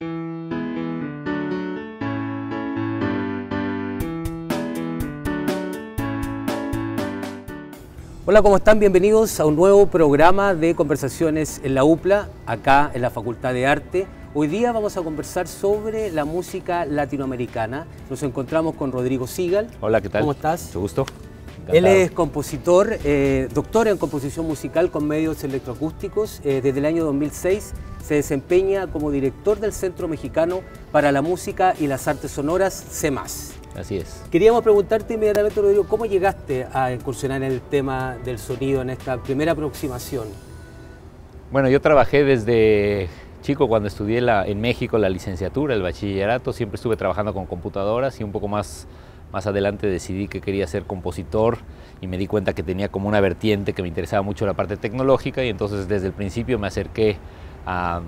Hola, ¿cómo están? Bienvenidos a un nuevo programa de conversaciones en la UPLA, acá en la Facultad de Arte. Hoy día vamos a conversar sobre la música latinoamericana. Nos encontramos con Rodrigo Sigal. Hola, ¿qué tal? ¿Cómo estás? Mucho gusto. Encantado. Él es compositor, doctor en composición musical con medios electroacústicos. Desde el año 2006 se desempeña como director del Centro Mexicano para la Música y las Artes Sonoras, CEMAS. Así es. Queríamos preguntarte inmediatamente, Rodrigo, ¿cómo llegaste a incursionar en el tema del sonido, en esta primera aproximación? Bueno, yo trabajé desde chico cuando estudié en México la licenciatura, el bachillerato. Siempre estuve trabajando con computadoras y un poco más adelante decidí que quería ser compositor y me di cuenta que tenía como una vertiente que me interesaba mucho la parte tecnológica, y entonces desde el principio me acerqué a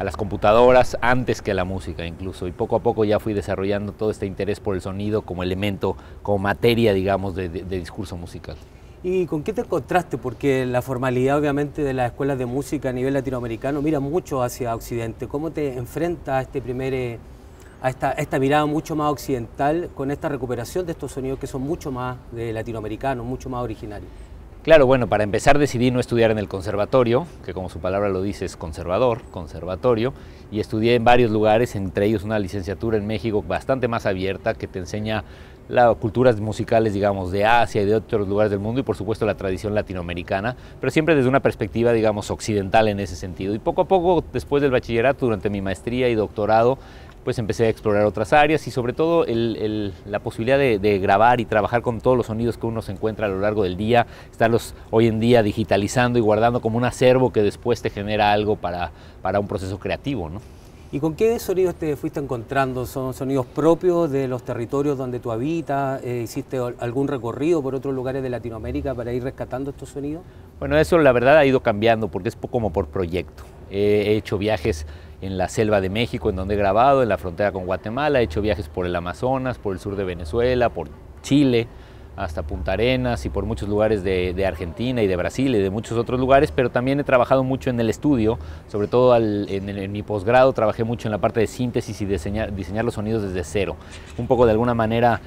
las computadoras antes que a la música incluso, y poco a poco ya fui desarrollando todo este interés por el sonido como elemento, como materia, digamos, de discurso musical. ¿Y con qué te encontraste? Porque la formalidad, obviamente, de las escuelas de música a nivel latinoamericano mira mucho hacia Occidente. ¿Cómo te enfrentas a esta mirada mucho más occidental con esta recuperación de estos sonidos que son mucho más latinoamericanos, mucho más originarios? Claro, bueno, para empezar decidí no estudiar en el conservatorio, que como su palabra lo dice es conservatorio, y estudié en varios lugares, entre ellos una licenciatura en México bastante más abierta, que te enseña las culturas musicales, digamos, de Asia y de otros lugares del mundo, y por supuesto la tradición latinoamericana, pero siempre desde una perspectiva, digamos, occidental en ese sentido. Y poco a poco, después del bachillerato, durante mi maestría y doctorado, pues empecé a explorar otras áreas, y sobre todo la posibilidad de grabar y trabajar con todos los sonidos que uno se encuentra a lo largo del día, estarlos hoy en día digitalizando y guardando como un acervo que después te genera algo para un proceso creativo, ¿no? ¿Y con qué sonidos te fuiste encontrando? ¿Son sonidos propios de los territorios donde tú habitas? ¿Hiciste algún recorrido por otros lugares de Latinoamérica para ir rescatando estos sonidos? Bueno, eso la verdad ha ido cambiando porque es como por proyecto. He hecho viajes en la selva de México, en donde he grabado, en la frontera con Guatemala, he hecho viajes por el Amazonas, por el sur de Venezuela, por Chile, hasta Punta Arenas, y por muchos lugares de Argentina y de Brasil y de muchos otros lugares, pero también he trabajado mucho en el estudio, sobre todo en mi posgrado trabajé mucho en la parte de síntesis y diseñar los sonidos desde cero. Un poco de alguna manera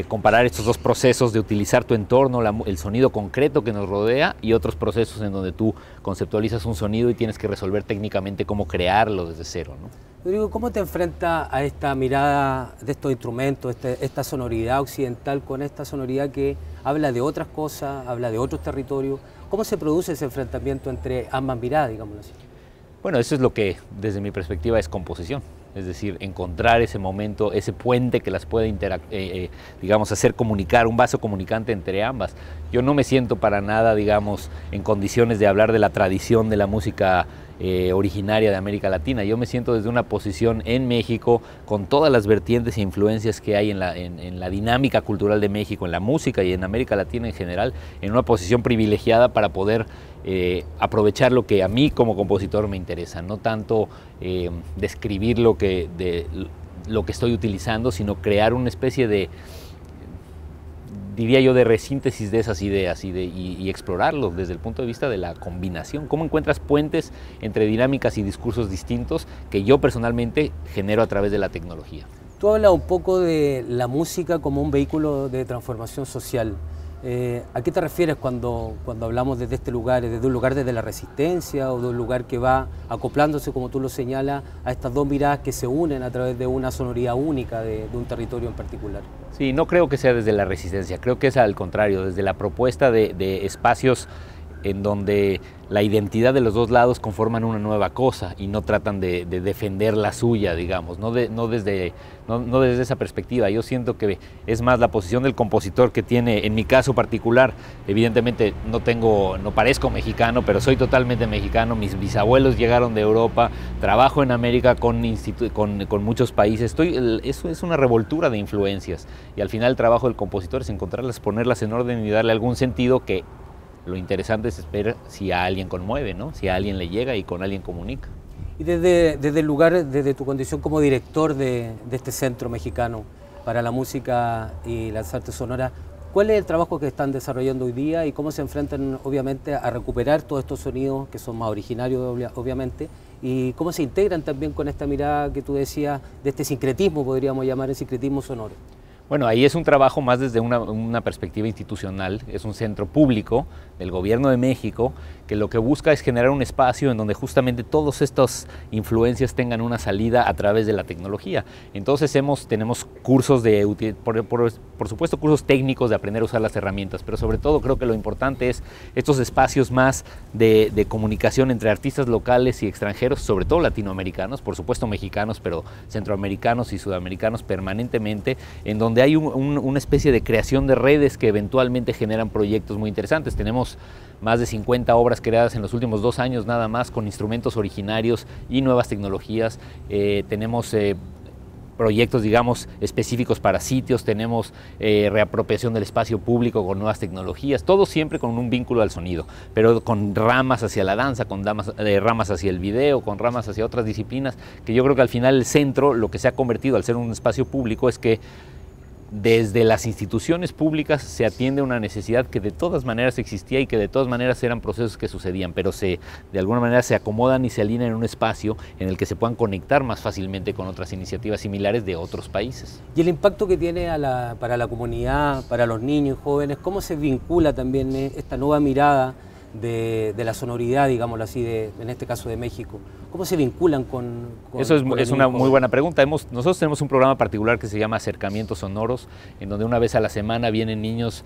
comparar estos dos procesos de utilizar tu entorno, el sonido concreto que nos rodea, y otros procesos en donde tú conceptualizas un sonido y tienes que resolver técnicamente cómo crearlo desde cero, ¿no? Rodrigo, ¿cómo te enfrentas a esta mirada de estos instrumentos, esta sonoridad occidental con esta sonoridad que habla de otras cosas, habla de otros territorios? ¿Cómo se produce ese enfrentamiento entre ambas miradas, digámoslo así? Bueno, eso es lo que desde mi perspectiva es composición, es decir, encontrar ese momento, ese puente que las puede digamos, hacer comunicar, un vaso comunicante entre ambas. Yo no me siento para nada, digamos, en condiciones de hablar de la tradición de la música originaria de América Latina. Yo me siento desde una posición en México, con todas las vertientes e influencias que hay en la dinámica cultural de México, en la música y en América Latina en general, en una posición privilegiada para poder aprovechar lo que a mí como compositor me interesa, no tanto describir lo que estoy utilizando, sino crear una especie de, diría yo, de resíntesis de esas ideas y explorarlos desde el punto de vista de la combinación. ¿Cómo encuentras puentes entre dinámicas y discursos distintos que yo personalmente genero a través de la tecnología? Tú hablas un poco de la música como un vehículo de transformación social. ¿A qué te refieres cuando hablamos desde este lugar? ¿Desde un lugar desde la resistencia o de un lugar que va acoplándose, como tú lo señalas, a estas dos miradas que se unen a través de una sonoridad única de un territorio en particular? Sí, no creo que sea desde la resistencia, creo que es al contrario, desde la propuesta de espacios en donde la identidad de los dos lados conforman una nueva cosa y no tratan de defender la suya, digamos, no desde esa perspectiva. Yo siento que es más la posición del compositor que tiene, en mi caso particular, evidentemente no parezco mexicano, pero soy totalmente mexicano, mis bisabuelos llegaron de Europa, trabajo en América con muchos países, eso es una revoltura de influencias, y al final el trabajo del compositor es encontrarlas, ponerlas en orden y darle algún sentido que lo interesante es ver si a alguien conmueve, ¿no? Si a alguien le llega y con alguien comunica. Y desde el lugar, desde tu condición como director de este Centro Mexicano para la Música y las Artes Sonoras, ¿cuál es el trabajo que están desarrollando hoy día y cómo se enfrentan, obviamente, a recuperar todos estos sonidos que son más originarios, obviamente, y cómo se integran también con esta mirada que tú decías de este sincretismo, podríamos llamar el sincretismo sonoro. Bueno, ahí es un trabajo más desde una perspectiva institucional, es un centro público del Gobierno de México que lo que busca es generar un espacio en donde justamente todas estas influencias tengan una salida a través de la tecnología. Entonces tenemos cursos por supuesto cursos técnicos de aprender a usar las herramientas, pero sobre todo creo que lo importante es estos espacios más de comunicación entre artistas locales y extranjeros, sobre todo latinoamericanos, por supuesto mexicanos, pero centroamericanos y sudamericanos permanentemente, en donde hay una especie de creación de redes que eventualmente generan proyectos muy interesantes. Tenemos más de 50 obras creadas en los últimos 2 años nada más con instrumentos originarios y nuevas tecnologías. Tenemos proyectos, digamos, específicos para sitios, tenemos reapropiación del espacio público con nuevas tecnologías, todo siempre con un vínculo al sonido, pero con ramas hacia la danza, con ramas hacia el video, con ramas hacia otras disciplinas, que yo creo que al final el centro, lo que se ha convertido al ser un espacio público es que desde las instituciones públicas se atiende una necesidad que de todas maneras existía y que de todas maneras eran procesos que sucedían, pero de alguna manera se acomodan y se alinean en un espacio en el que se puedan conectar más fácilmente con otras iniciativas similares de otros países. Y el impacto que tiene para la comunidad, para los niños y jóvenes, ¿cómo se vincula también esta nueva mirada de la sonoridad, digámoslo así, en este caso de México? ¿Cómo se vinculan con Eso es una muy buena pregunta. Nosotros tenemos un programa particular que se llama Acercamientos Sonoros, en donde una vez a la semana vienen niños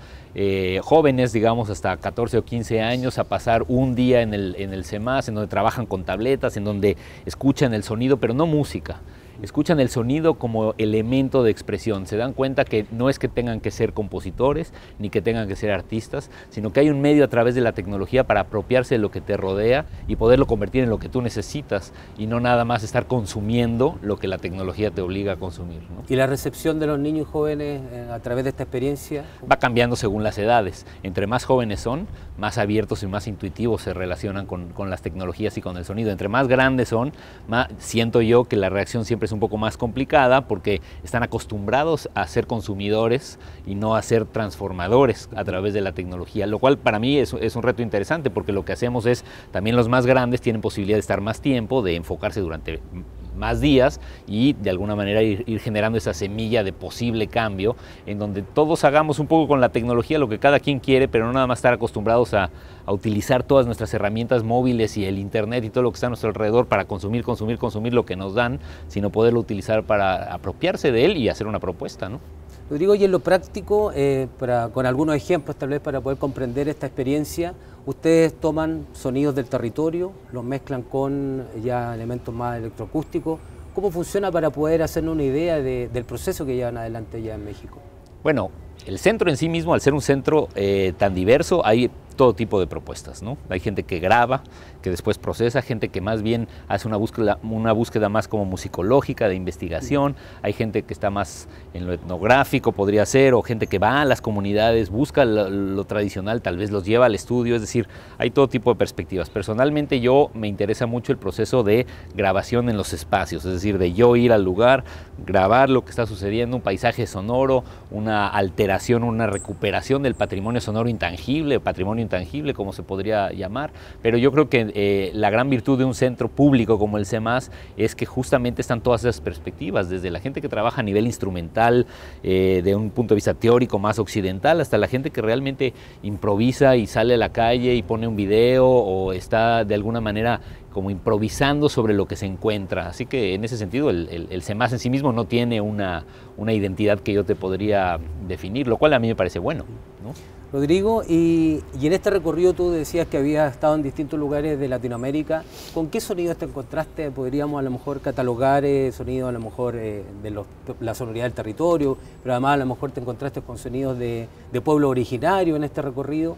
jóvenes, digamos hasta 14 o 15 años, a pasar un día en el CEMAS, en donde trabajan con tabletas, en donde escuchan el sonido, pero no música. Escuchan el sonido como elemento de expresión, se dan cuenta que no es que tengan que ser compositores ni que tengan que ser artistas, sino que hay un medio a través de la tecnología para apropiarse de lo que te rodea y poderlo convertir en lo que tú necesitas y no nada más estar consumiendo lo que la tecnología te obliga a consumir, ¿no? ¿Y la recepción de los niños y jóvenes a través de esta experiencia? Va cambiando según las edades. Entre más jóvenes son, más abiertos y más intuitivos se relacionan con las tecnologías y con el sonido. Entre más grandes son, siento yo que la reacción siempre es un poco más complicada porque están acostumbrados a ser consumidores y no a ser transformadores a través de la tecnología, lo cual para mí es un reto interesante porque lo que hacemos es, también los más grandes tienen posibilidad de estar más tiempo, de enfocarse durante más días y de alguna manera ir generando esa semilla de posible cambio en donde todos hagamos un poco con la tecnología lo que cada quien quiere, pero no nada más estar acostumbrados a utilizar todas nuestras herramientas móviles y el internet y todo lo que está a nuestro alrededor para consumir lo que nos dan, sino poderlo utilizar para apropiarse de él y hacer una propuesta, ¿no? Rodrigo, y en lo práctico, con algunos ejemplos tal vez para poder comprender esta experiencia, ustedes toman sonidos del territorio, los mezclan con ya elementos más electroacústicos. ¿Cómo funciona para poder hacernos una idea del proceso que llevan adelante ya en México? Bueno, el centro en sí mismo, al ser un centro tan diverso, hay todo tipo de propuestas, ¿no? Hay gente que graba, que después procesa, gente que más bien hace una búsqueda más como musicológica, de investigación, hay gente que está más en lo etnográfico, podría ser, o gente que va a las comunidades, busca lo tradicional, tal vez los lleva al estudio, es decir, hay todo tipo de perspectivas. Personalmente me interesa mucho el proceso de grabación en los espacios, es decir, de yo ir al lugar, grabar lo que está sucediendo, un paisaje sonoro, una alteración, una recuperación del patrimonio sonoro intangible, patrimonio intangible, como se podría llamar, pero yo creo que la gran virtud de un centro público como el CEMAS es que justamente están todas esas perspectivas, desde la gente que trabaja a nivel instrumental, de un punto de vista teórico más occidental, hasta la gente que realmente improvisa y sale a la calle y pone un video o está de alguna manera como improvisando sobre lo que se encuentra. Así que en ese sentido el CEMAS en sí mismo no tiene una identidad que yo te podría definir, lo cual a mí me parece bueno, ¿no? Rodrigo, y en este recorrido tú decías que habías estado en distintos lugares de Latinoamérica. ¿Con qué sonidos te encontraste? ¿Podríamos a lo mejor catalogar sonidos a lo mejor de la sonoridad del territorio, pero además a lo mejor te encontraste con sonidos de pueblo originario en este recorrido?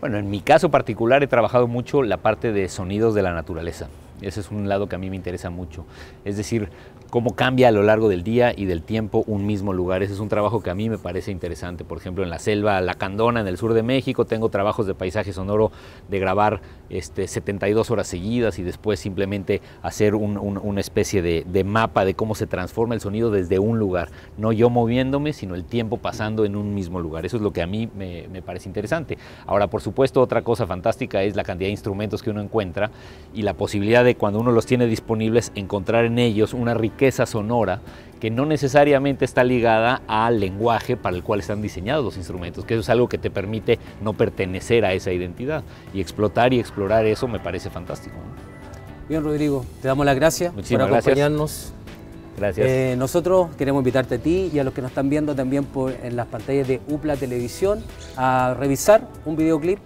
Bueno, en mi caso particular he trabajado mucho la parte de sonidos de la naturaleza. Ese es un lado que a mí me interesa mucho. Es decir, cómo cambia a lo largo del día y del tiempo un mismo lugar. Ese es un trabajo que a mí me parece interesante. Por ejemplo, en la selva Lacandona, en el sur de México, tengo trabajos de paisaje sonoro de grabar 72 horas seguidas y después simplemente hacer una especie de mapa de cómo se transforma el sonido desde un lugar. No yo moviéndome, sino el tiempo pasando en un mismo lugar. Eso es lo que a mí me parece interesante. Ahora, por supuesto, otra cosa fantástica es la cantidad de instrumentos que uno encuentra y la posibilidad de, cuando uno los tiene disponibles, encontrar en ellos una riqueza sonora que no necesariamente está ligada al lenguaje para el cual están diseñados los instrumentos, que eso es algo que te permite no pertenecer a esa identidad, y explotar y explorar eso me parece fantástico, ¿no? Bien, Rodrigo, te damos las gracias por acompañarnos. Gracias. Nosotros queremos invitarte a ti y a los que nos están viendo también en las pantallas de UPLA Televisión a revisar un videoclip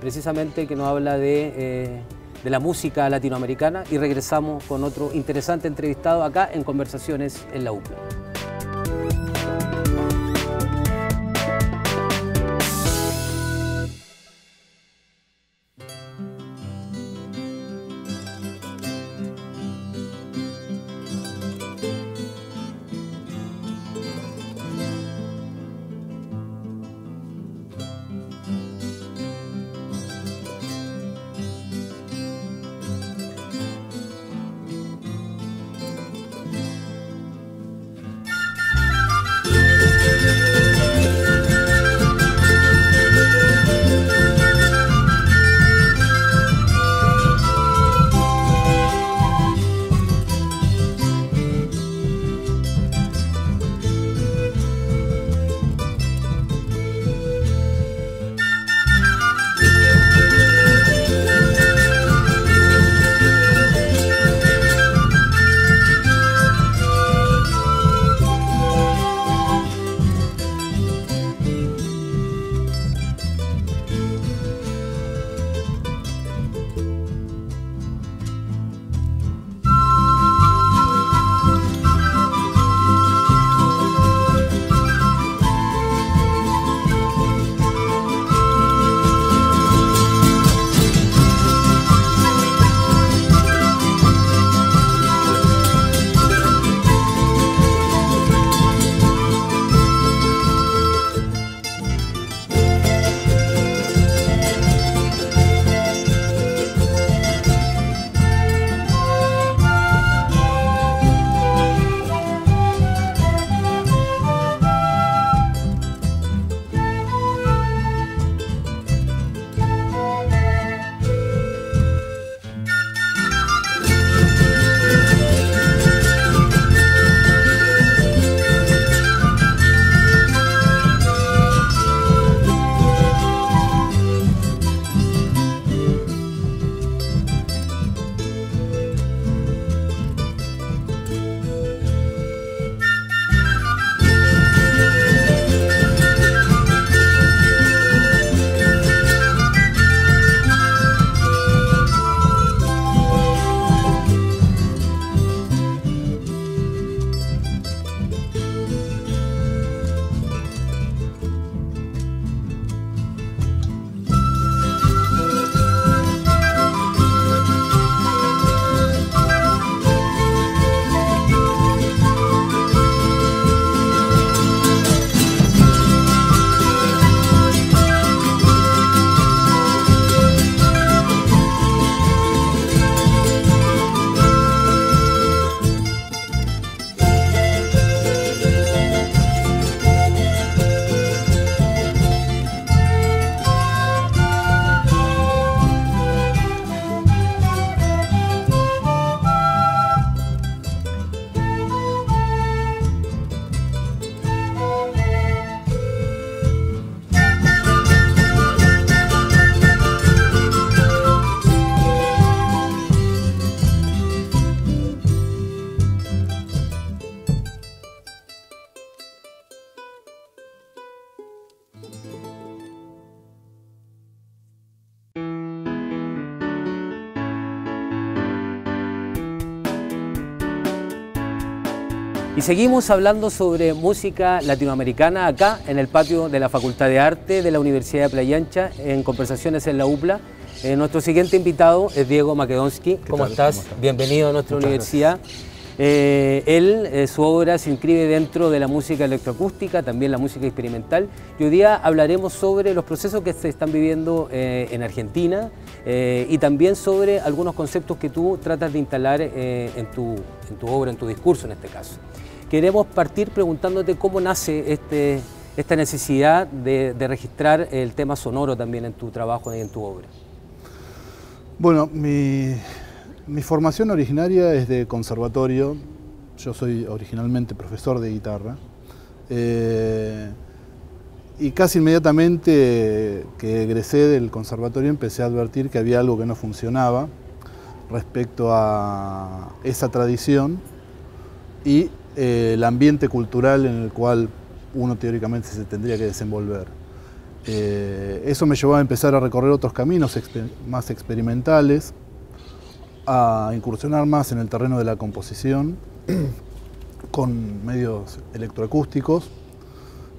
precisamente que nos habla de la música latinoamericana, y regresamos con otro interesante entrevistado acá en Conversaciones en la UPLA. Y seguimos hablando sobre música latinoamericana acá en el patio de la Facultad de Arte de la Universidad de Playa Ancha, en Conversaciones en la UPLA. Nuestro siguiente invitado es Diego Makedonsky. ¿Cómo estás? Bienvenido a nuestra universidad. Su obra se inscribe dentro de la música electroacústica, también la música experimental, y hoy día hablaremos sobre los procesos que se están viviendo en Argentina y también sobre algunos conceptos que tú tratas de instalar en tu obra, en tu discurso en este caso. Queremos partir preguntándote cómo nace esta necesidad de registrar el tema sonoro también en tu trabajo y en tu obra. Bueno, mi formación originaria es de conservatorio. Yo soy originalmente profesor de guitarra. Y casi inmediatamente que egresé del conservatorio empecé a advertir que había algo que no funcionaba respecto a esa tradición y el ambiente cultural en el cual uno teóricamente se tendría que desenvolver. Eso me llevó a empezar a recorrer otros caminos más experimentales, a incursionar más en el terreno de la composición con medios electroacústicos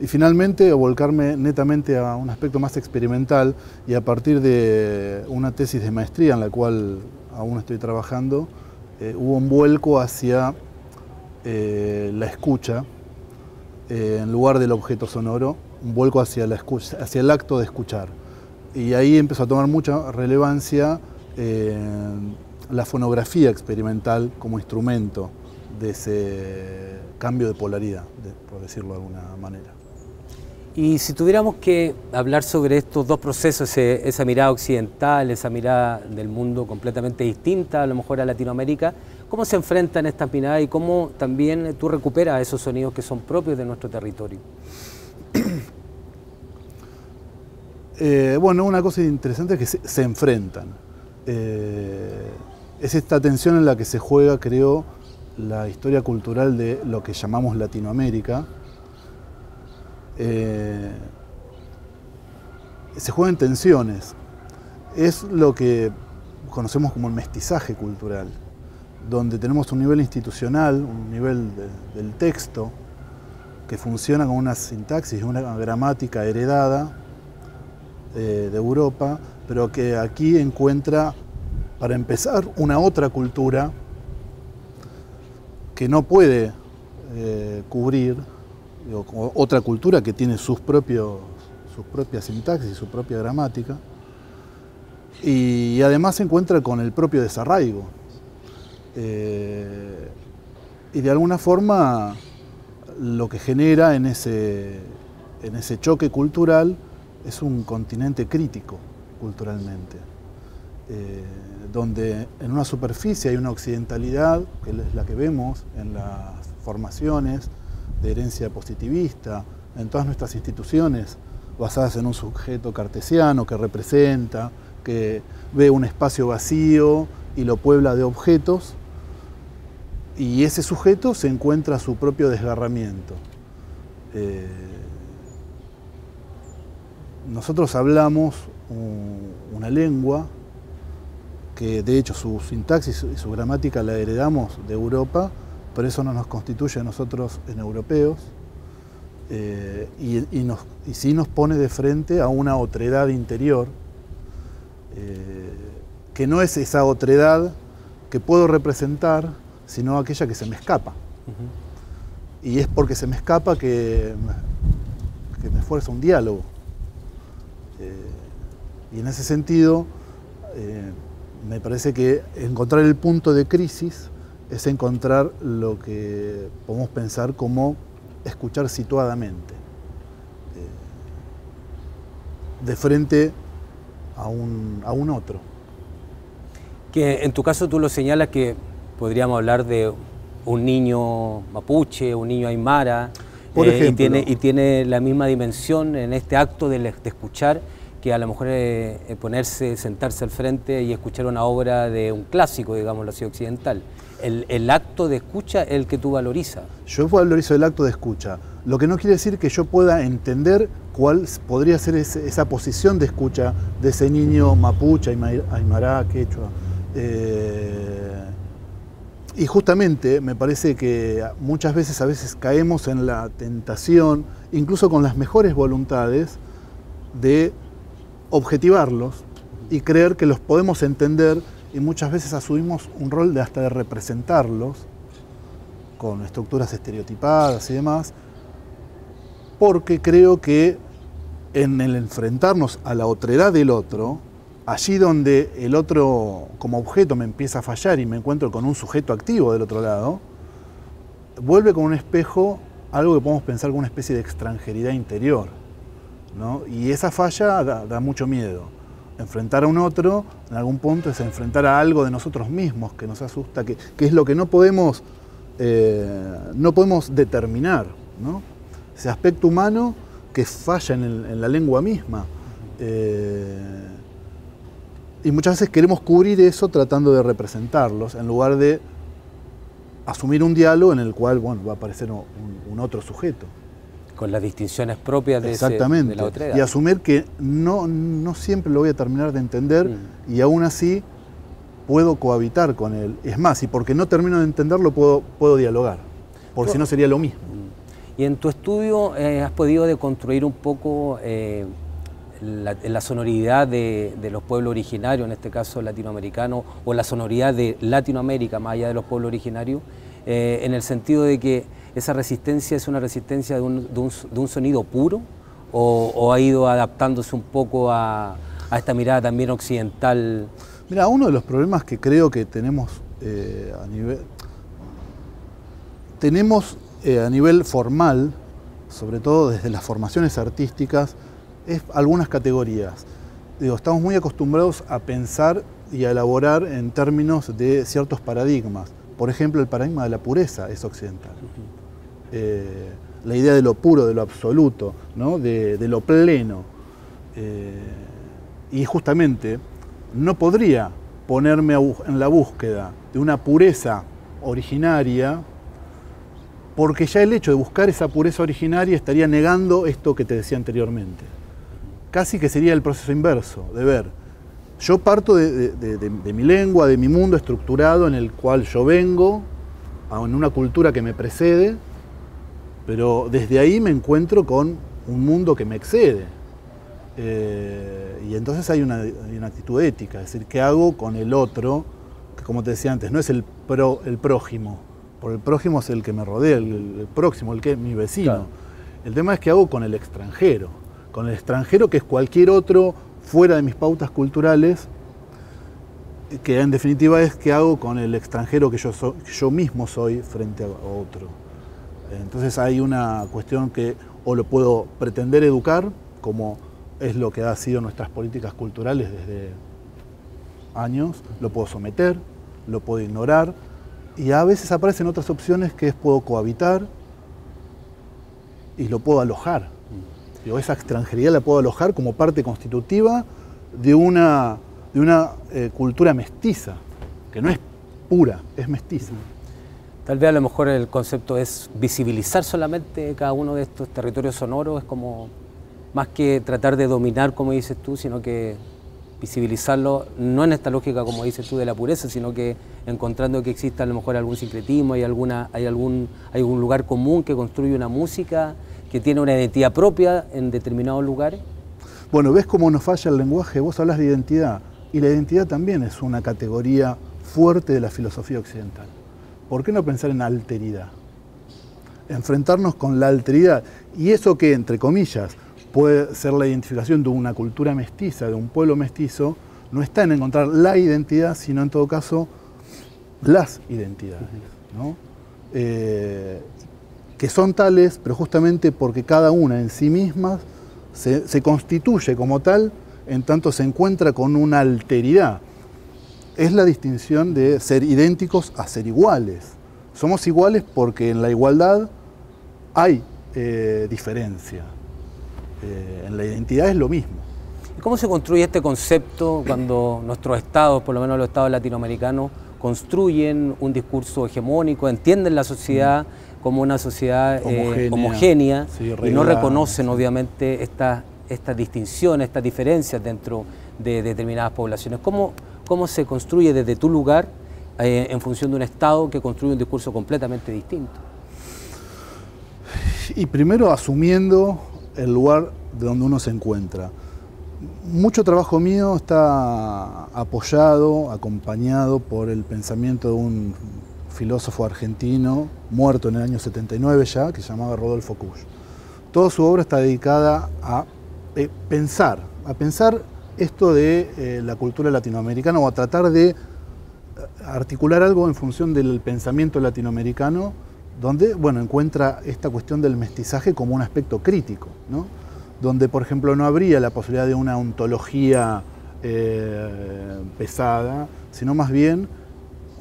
y finalmente a volcarme netamente a un aspecto más experimental, y a partir de una tesis de maestría en la cual aún estoy trabajando, hubo un vuelco hacia la escucha en lugar del objeto sonoro, un vuelco hacia la escucha, hacia el acto de escuchar. Y ahí empezó a tomar mucha relevancia la fonografía experimental como instrumento de ese cambio de polaridad, por decirlo de alguna manera. Y si tuviéramos que hablar sobre estos dos procesos, esa mirada occidental, esa mirada del mundo completamente distinta, a lo mejor a Latinoamérica, ¿cómo se enfrentan estas miradas y cómo también tú recuperas esos sonidos que son propios de nuestro territorio? Bueno, una cosa interesante es que se enfrentan. Es esta tensión en la que se juega, creo, la historia cultural de lo que llamamos Latinoamérica. Se juegan tensiones. Es lo que conocemos como el mestizaje cultural, donde tenemos un nivel institucional, un nivel del texto, que funciona con una sintaxis, una gramática heredada de Europa, pero que aquí encuentra, para empezar, una otra cultura que no puede cubrir, otra cultura que tiene sus propias sintaxis, su propia gramática, y además se encuentra con el propio desarraigo. Y de alguna forma lo que genera en ese choque cultural es un continente crítico culturalmente, donde en una superficie hay una occidentalidad, que es la que vemos en las formaciones de herencia positivista, en todas nuestras instituciones basadas en un sujeto cartesiano que representa, que ve un espacio vacío y lo puebla de objetos, y ese sujeto se encuentra su propio desgarramiento. Nosotros hablamos una lengua que de hecho su sintaxis y su gramática la heredamos de Europa, pero eso no nos constituye a nosotros en europeos, y sí nos pone de frente a una otredad interior, que no es esa otredad que puedo representar, sino aquella que se me escapa. Y es porque se me escapa que me fuerza un diálogo. Y en ese sentido, me parece que encontrar el punto de crisis es encontrar lo que podemos pensar como escuchar situadamente, de frente a un otro. Que en tu caso tú lo señalas que podríamos hablar de un niño mapuche, un niño aymara, por ejemplo, y tiene la misma dimensión en este acto de escuchar, que a lo mejor sentarse al frente y escuchar una obra de un clásico, digámoslo así, occidental. El acto de escucha es el que tú valorizas. Yo valorizo el acto de escucha, lo que no quiere decir que yo pueda entender cuál podría ser esa posición de escucha de ese niño mapuche, aymara, quechua. Y justamente me parece que muchas veces, a veces caemos en la tentación, incluso con las mejores voluntades, de objetivarlos y creer que los podemos entender, y muchas veces asumimos un rol hasta de representarlos, con estructuras estereotipadas y demás, porque creo que en el enfrentarnos a la otredad del otro, allí donde el otro como objeto me empieza a fallar y me encuentro con un sujeto activo del otro lado, vuelve con un espejo algo que podemos pensar como una especie de extranjeridad interior, ¿no? Y esa falla da mucho miedo. Enfrentar a un otro, en algún punto, es enfrentar a algo de nosotros mismos que nos asusta, que es lo que no podemos determinar, ¿no? Ese aspecto humano que falla en la lengua misma. Y muchas veces queremos cubrir eso tratando de representarlos, en lugar de asumir un diálogo en el cual, bueno, va a aparecer un otro sujeto. Con las distinciones propias de, exactamente, de la otredad. Y asumir que no siempre lo voy a terminar de entender y aún así puedo cohabitar con él. Es más, y porque no termino de entenderlo puedo dialogar, porque si no sería lo mismo. Y en tu estudio has podido deconstruir un poco la sonoridad de los pueblos originarios, en este caso latinoamericanos, o la sonoridad de Latinoamérica, más allá de los pueblos originarios, en el sentido de que esa resistencia es una resistencia de un sonido puro, o ha ido adaptándose un poco a esta mirada también occidental. Mira, uno de los problemas que creo que tenemos a nivel formal, sobre todo desde las formaciones artísticas, es algunas categorías. Digo, estamos muy acostumbrados a pensar y a elaborar en términos de ciertos paradigmas. Por ejemplo, el paradigma de la pureza es occidental. La idea de lo puro, de lo absoluto, ¿no? de lo pleno. Y justamente no podría ponerme en la búsqueda de una pureza originaria, porque ya el hecho de buscar esa pureza originaria estaría negando esto que te decía anteriormente. Casi que sería el proceso inverso, de ver, yo parto de mi lengua, de mi mundo estructurado en el cual yo vengo, en una cultura que me precede, pero desde ahí me encuentro con un mundo que me excede. Y entonces hay una actitud ética, es decir, ¿qué hago con el otro? Que, como te decía antes, no es el prójimo, porque el prójimo es el que me rodea, el próximo, el que es mi vecino. Claro. El tema es qué hago con el extranjero que es cualquier otro fuera de mis pautas culturales, que en definitiva es qué hago con el extranjero que yo mismo soy frente a otro. Entonces hay una cuestión que o lo puedo pretender educar, como es lo que ha sido nuestras políticas culturales desde años, lo puedo someter, lo puedo ignorar, y a veces aparecen otras opciones que es puedo cohabitar y lo puedo alojar. Digo, esa extranjería la puedo alojar como parte constitutiva de una cultura mestiza, que no es pura, es mestiza. Tal vez a lo mejor el concepto es visibilizar solamente cada uno de estos territorios sonoros, es como más que tratar de dominar, como dices tú, sino que visibilizarlo, no en esta lógica, como dices tú, de la pureza, sino que encontrando que exista a lo mejor algún sincretismo, hay algún lugar común que construye una música que tiene una identidad propia en determinados lugares. Bueno, ¿ves cómo nos falla el lenguaje? Vos hablas de identidad, y la identidad también es una categoría fuerte de la filosofía occidental. ¿Por qué no pensar en alteridad? Enfrentarnos con la alteridad, y eso que, entre comillas, puede ser la identificación de una cultura mestiza, de un pueblo mestizo, no está en encontrar la identidad, sino en todo caso las identidades, ¿no? Que son tales, pero justamente porque cada una en sí misma se constituye como tal, en tanto se encuentra con una alteridad. Es la distinción de ser idénticos a ser iguales. Somos iguales porque en la igualdad hay diferencia. En la identidad es lo mismo. ¿Cómo se construye este concepto cuando nuestros estados, por lo menos los estados latinoamericanos, construyen un discurso hegemónico, entienden la sociedad como una sociedad homogénea sí, y no reconocen obviamente estas distinciones, estas diferencias dentro de determinadas poblaciones? ¿Cómo se construye desde tu lugar en función de un Estado que construye un discurso completamente distinto? Y primero asumiendo el lugar de donde uno se encuentra. Mucho trabajo mío está apoyado, acompañado por el pensamiento de un filósofo argentino, muerto en el año 79 ya, que se llamaba Rodolfo Kusch. Toda su obra está dedicada a pensar esto de la cultura latinoamericana, o a tratar de articular algo en función del pensamiento latinoamericano, donde, bueno, encuentra esta cuestión del mestizaje como un aspecto crítico, ¿no? Donde, por ejemplo, no habría la posibilidad de una ontología pesada, sino más bien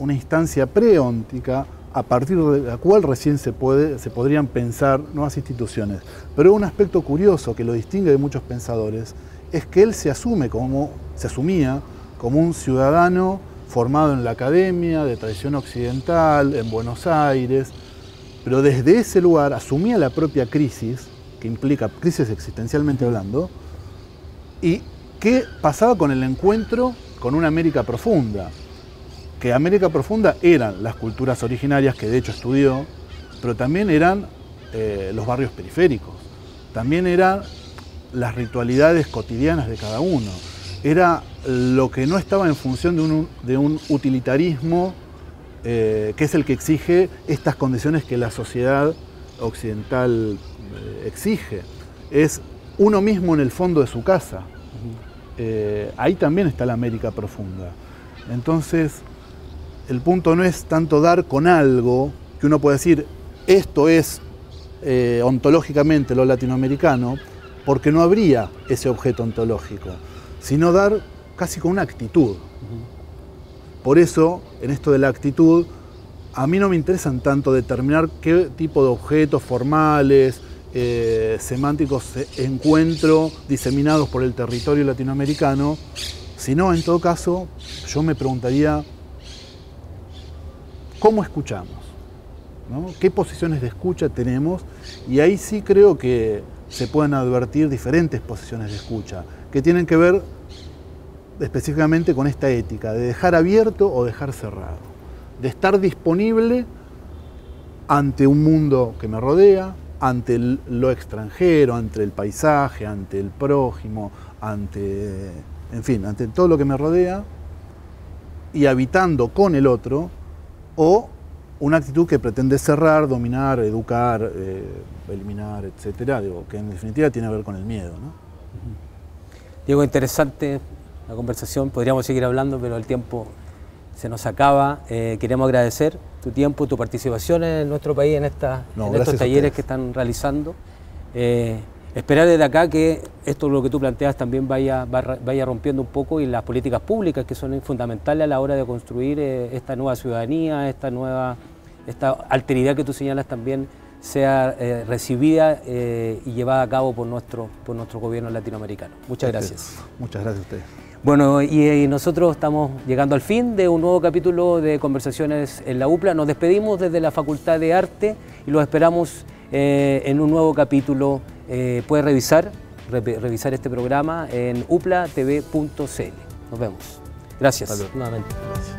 una instancia preóntica a partir de la cual recién se podrían pensar nuevas instituciones. Pero un aspecto curioso que lo distingue de muchos pensadores es que él se asumía como un ciudadano formado en la academia, de tradición occidental, en Buenos Aires, pero desde ese lugar asumía la propia crisis, que implica crisis existencialmente hablando, y qué pasaba con el encuentro con una América profunda, que América profunda eran las culturas originarias, que de hecho estudió, pero también eran los barrios periféricos, también eran las ritualidades cotidianas de cada uno, era lo que no estaba en función de un utilitarismo que es el que exige estas condiciones que la sociedad occidental exige. Es uno mismo en el fondo de su casa. Ahí también está la América profunda. Entonces, el punto no es tanto dar con algo que uno puede decir, esto es ontológicamente lo latinoamericano, porque no habría ese objeto ontológico, sino dar casi con una actitud. Por eso, en esto de la actitud, a mí no me interesan tanto determinar qué tipo de objetos formales, semánticos encuentro diseminados por el territorio latinoamericano, sino, en todo caso, yo me preguntaría, ¿cómo escuchamos? ¿No? ¿Qué posiciones de escucha tenemos? Y ahí sí creo que se pueden advertir diferentes posiciones de escucha, que tienen que ver específicamente con esta ética, de dejar abierto o dejar cerrado, de estar disponible ante un mundo que me rodea, ante lo extranjero, ante el paisaje, ante el prójimo, ante todo lo que me rodea, y habitando con el otro, o una actitud que pretende cerrar, dominar, educar, eliminar, etcétera, que en definitiva tiene que ver con el miedo, ¿no? Diego, interesante la conversación, podríamos seguir hablando, pero el tiempo se nos acaba. Queremos agradecer tu tiempo, tu participación en nuestro país, en estos talleres que están realizando. Esperar desde acá que esto, lo que tú planteas, también vaya rompiendo un poco, y las políticas públicas que son fundamentales a la hora de construir esta nueva ciudadanía, esta alteridad que tú señalas también sea recibida y llevada a cabo por nuestro gobierno latinoamericano. Muchas gracias. Muchas gracias a ustedes. Bueno, y nosotros estamos llegando al fin de un nuevo capítulo de Conversaciones en la UPLA. Nos despedimos desde la Facultad de Arte y los esperamos en un nuevo capítulo. Puede revisar este programa en uplatv.cl. Nos vemos. Gracias nuevamente. Gracias.